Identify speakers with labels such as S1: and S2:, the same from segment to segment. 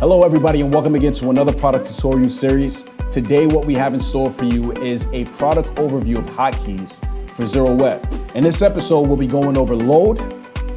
S1: Hello everybody and welcome again to another product tutorial series. Today what we have in store for you is a product overview of hotkeys for ZeroWeb. In this episode we'll be going over load,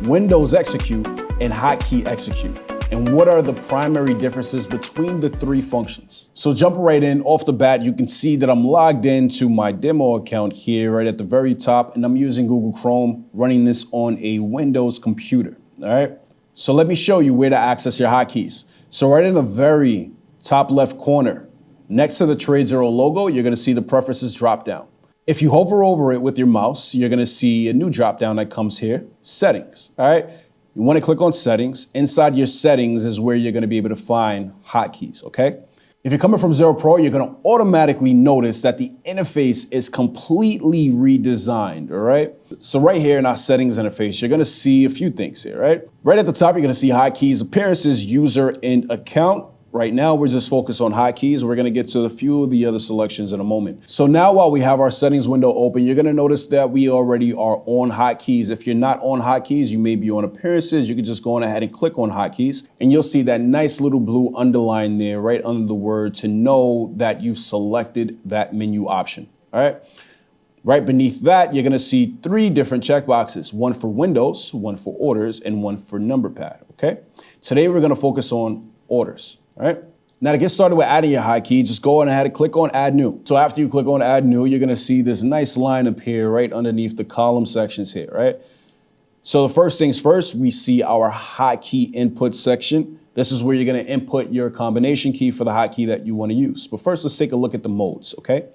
S1: Windows execute, and hotkey execute, and what are the primary differences between the three functions. So jumping right in, off the bat you can see that I'm logged into my demo account here right at the very top, and I'm using Google Chrome, running this on a Windows computer. All right, so let me show you where to access your hotkeys. So right in the very top left corner, next to the TradeZero logo, you're gonna see the preferences drop down. If you hover over it with your mouse, you're gonna see a new drop down that comes here, settings, all right? You wanna click on settings. Inside your settings is where you're gonna be able to find hotkeys, okay? If you're coming from Zero Pro, you're gonna automatically notice that the interface is completely redesigned, all right? So right here in our settings interface, you're gonna see a few things here, right? Right at the top, you're gonna see hotkeys, appearances, user, and account. Right now, we're just focused on hotkeys. We're gonna get to a few of the other selections in a moment. So now while we have our settings window open, you're gonna notice that we already are on hotkeys. If you're not on hotkeys, you may be on appearances. You can just go on ahead and click on hotkeys, and you'll see that nice little blue underline there right under the word to know that you've selected that menu option, all right? Right beneath that, you're gonna see three different checkboxes, one for Windows, one for orders, and one for number pad, okay? Today, we're gonna focus on orders. All right. Now to get started with adding your hotkey, just go on ahead and click on add new. So after you click on add new, you're going to see this nice line appear right underneath the column sections here, right? So the first things first, we see our hotkey input section. This is where you're going to input your combination key for the hotkey that you want to use. But first, let's take a look at the modes, okay?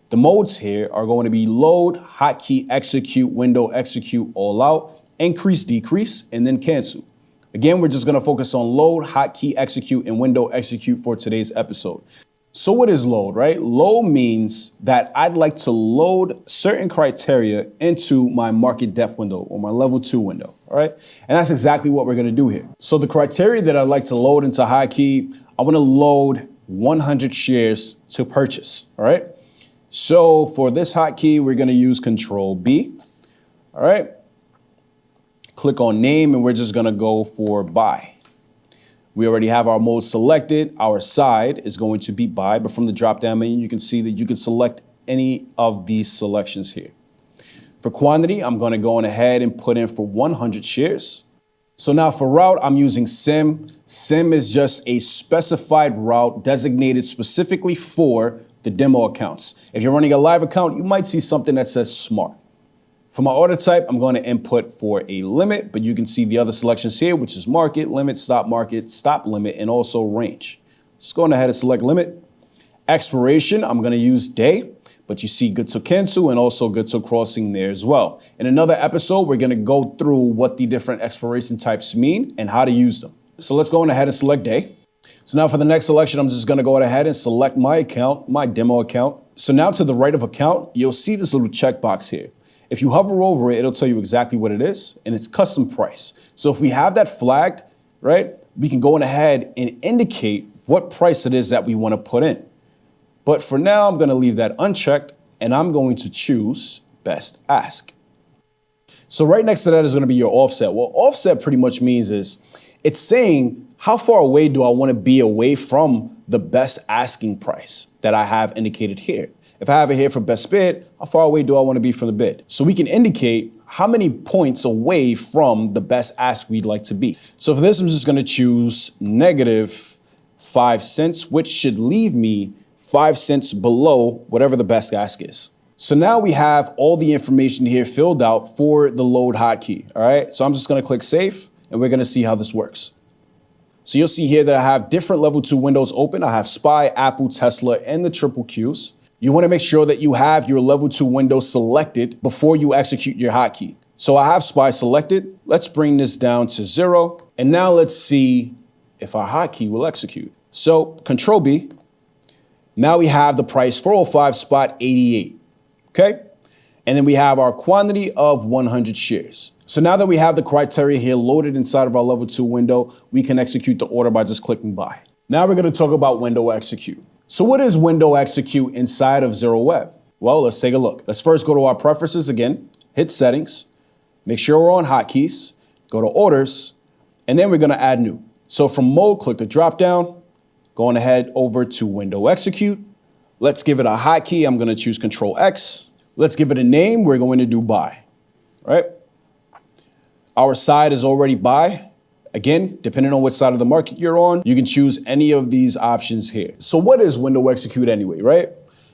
S1: The modes here are going to be load, hotkey execute, window execute, all out, increase, decrease, and then cancel. Again, we're just going to focus on load, hotkey execute, and window execute for today's episode. So what is load, right? Load means that I'd like to load certain criteria into my market depth window or my level 2 window, all right? And that's exactly what we're going to do here. So the criteria that I'd like to load into hotkey, I want to load 100 shares to purchase, all right? So for this hotkey, we're going to use Control B, all right? Click on name, and we're just gonna go for buy. We already have our mode selected. Our side is going to be buy, but from the drop-down menu, you can see that you can select any of these selections here. For quantity, I'm gonna go on ahead and put in for 100 shares. So now for route, I'm using SIM. SIM is just a specified route designated specifically for the demo accounts. If you're running a live account, you might see something that says smart. For my order type, I'm going to input for a limit, but you can see the other selections here, which is market, limit, stop limit, and also range. Just going ahead and select limit. Expiration, I'm going to use day, but you see good to cancel and also good to crossing there as well. In another episode, we're going to go through what the different expiration types mean and how to use them. So let's go on ahead and select day. So now for the next selection, I'm just going to go ahead and select my account, my demo account. So now to the right of account, you'll see this little checkbox here. If you hover over it, it'll tell you exactly what it is, and it's custom price. So if we have that flagged, right, we can go on ahead and indicate what price it is that we want to put in. But for now, I'm going to leave that unchecked, and I'm going to choose best ask. So right next to that is going to be your offset. What offset pretty much means is it's saying how far away do I want to be away from the best asking price that I have indicated here. If I have it here for best bid, how far away do I want to be from the bid? So we can indicate how many points away from the best ask we'd like to be. So for this, I'm just going to choose -5 cents, which should leave me 5 cents below whatever the best ask is. So now we have all the information here filled out for the load hotkey. All right. So I'm just going to click save, and we're going to see how this works. So you'll see here that I have different level 2 windows open. I have SPY, Apple, Tesla, and the triple Qs. You want to make sure that you have your level 2 window selected before you execute your hotkey. So I have SPY selected. Let's bring this down to 0. And now let's see if our hotkey will execute. So Control B. Now we have the price 405 spot 88. Okay. And then we have our quantity of 100 shares. So now that we have the criteria here loaded inside of our level 2 window, we can execute the order by just clicking buy. Now we're going to talk about window execute. So what is window execute inside of ZeroWeb? Well, let's take a look. Let's first go to our preferences again, hit settings, make sure we're on hotkeys, go to orders, and then we're going to add new. So from mode, click the drop down, going ahead over to window execute. Let's give it a hotkey. I'm going to choose Control X. Let's give it a name. We're going to do buy, right? Our side is already buy. Again, depending on what side of the market you're on, you can choose any of these options here. So what is window execute anyway, right?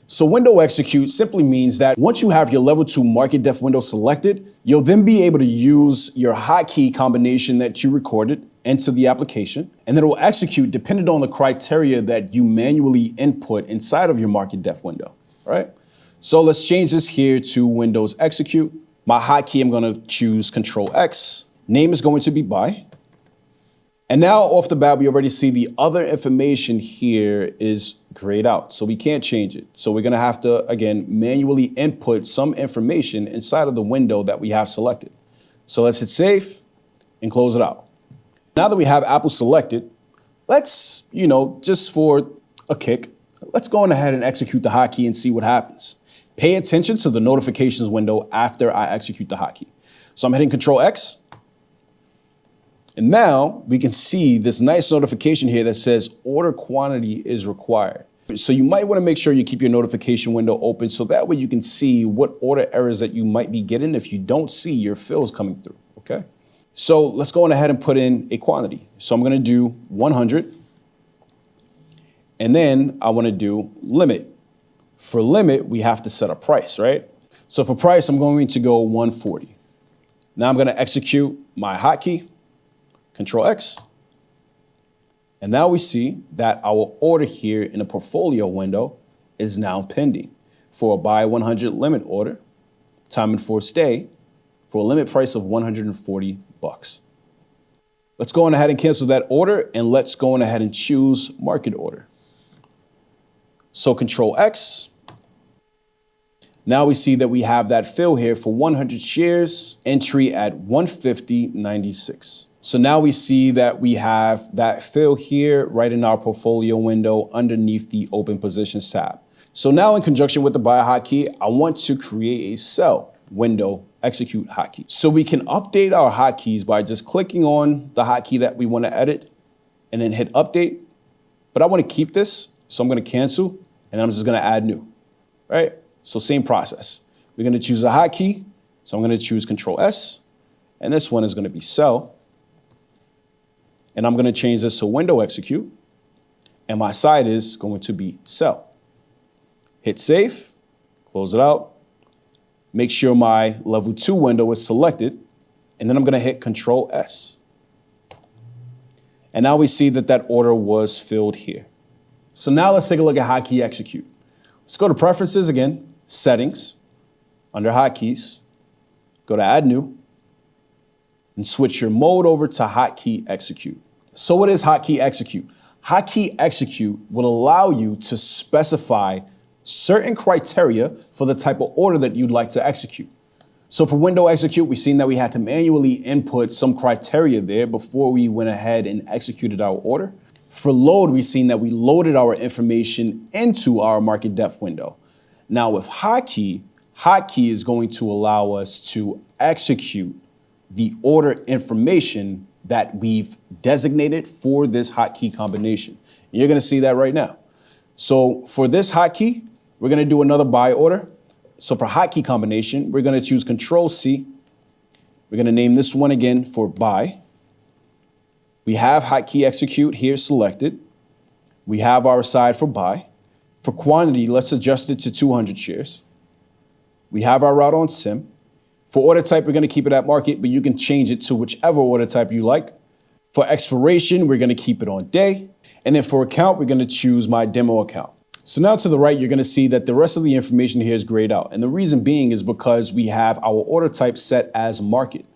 S1: So window execute simply means that once you have your level 2 market depth window selected, you'll then be able to use your hotkey combination that you recorded into the application, and then it will execute depending on the criteria that you manually input inside of your market depth window, right? So let's change this here to Windows execute. My hotkey, I'm going to choose Control X. Name is going to be buy. And now off the bat, we already see the other information here is grayed out, so we can't change it. So we're going to have to, again, manually input some information inside of the window that we have selected. So let's hit save and close it out. Now that we have Apple selected, let's, just for a kick, let's go on ahead and execute the hotkey and see what happens. Pay attention to the notifications window after I execute the hotkey. So I'm hitting Control X. And now we can see this nice notification here that says order quantity is required. So you might want to make sure you keep your notification window open so that way you can see what order errors that you might be getting if you don't see your fills coming through, okay? So let's go on ahead and put in a quantity. So I'm going to do 100. And then I want to do limit. For limit, we have to set a price, right? So for price, I'm going to go 140. Now I'm going to execute my hotkey. Control X. And now we see that our order here in the portfolio window is now pending for a buy 100 limit order, time and force day, for a limit price of $140. Let's go on ahead and cancel that order, and let's go on ahead and choose market order. So Control X. Now we see that we have that fill here for 100 shares, entry at 150.96. So now we see that we have that fill here right in our portfolio window underneath the open positions tab. So now in conjunction with the buy hotkey, I want to create a sell window execute hotkey. So we can update our hotkeys by just clicking on the hotkey that we want to edit and then hit update. But I want to keep this, so I'm going to cancel and I'm just going to add new, right? So same process. We're going to choose a hotkey. So I'm going to choose Control S, and this one is going to be sell. And I'm going to change this to window execute, and my side is going to be sell. Hit save, close it out. Make sure my level 2 window is selected, and then I'm going to hit Control S. And now we see that that order was filled here. So now let's take a look at hotkey execute. Let's go to preferences again, settings, under hotkeys, go to add new, and switch your mode over to hotkey execute. So what is hotkey execute? Hotkey execute will allow you to specify certain criteria for the type of order that you'd like to execute. So for window execute, we've seen that we had to manually input some criteria there before we went ahead and executed our order. For load, we've seen that we loaded our information into our market depth window. Now with hotkey is going to allow us to execute the order information that we've designated for this hotkey combination. And you're going to see that right now. So for this hotkey, we're going to do another buy order. So for hotkey combination, we're going to choose Control C. We're going to name this one again for buy. We have hotkey execute here selected. We have our side for buy. For quantity, let's adjust it to 200 shares. We have our route on sim. For order type, we're going to keep it at market, but you can change it to whichever order type you like. For expiration, we're going to keep it on day. And then for account, we're going to choose my demo account. So now to the right, you're going to see that the rest of the information here is grayed out. And the reason being is because we have our order type set as market.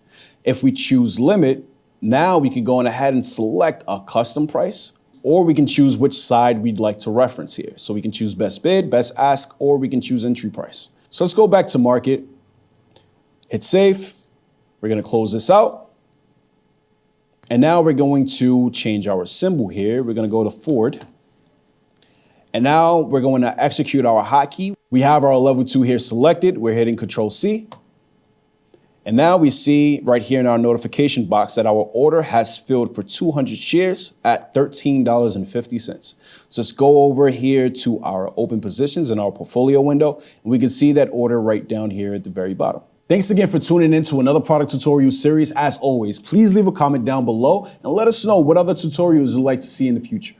S1: If we choose limit, now we can go on ahead and select a custom price, or we can choose which side we'd like to reference here. So we can choose best bid, best ask, or we can choose entry price. So let's go back to market. Hit save. We're going to close this out. And now we're going to change our symbol here. We're going to go to forward. And now we're going to execute our hotkey. We have our level 2 here selected. We're hitting Control C. And now we see right here in our notification box that our order has filled for 200 shares at $13.50. So let's go over here to our open positions in our portfolio window, and we can see that order right down here at the very bottom. Thanks again for tuning in to another product tutorial series. As always, please leave a comment down below and let us know what other tutorials you'd like to see in the future.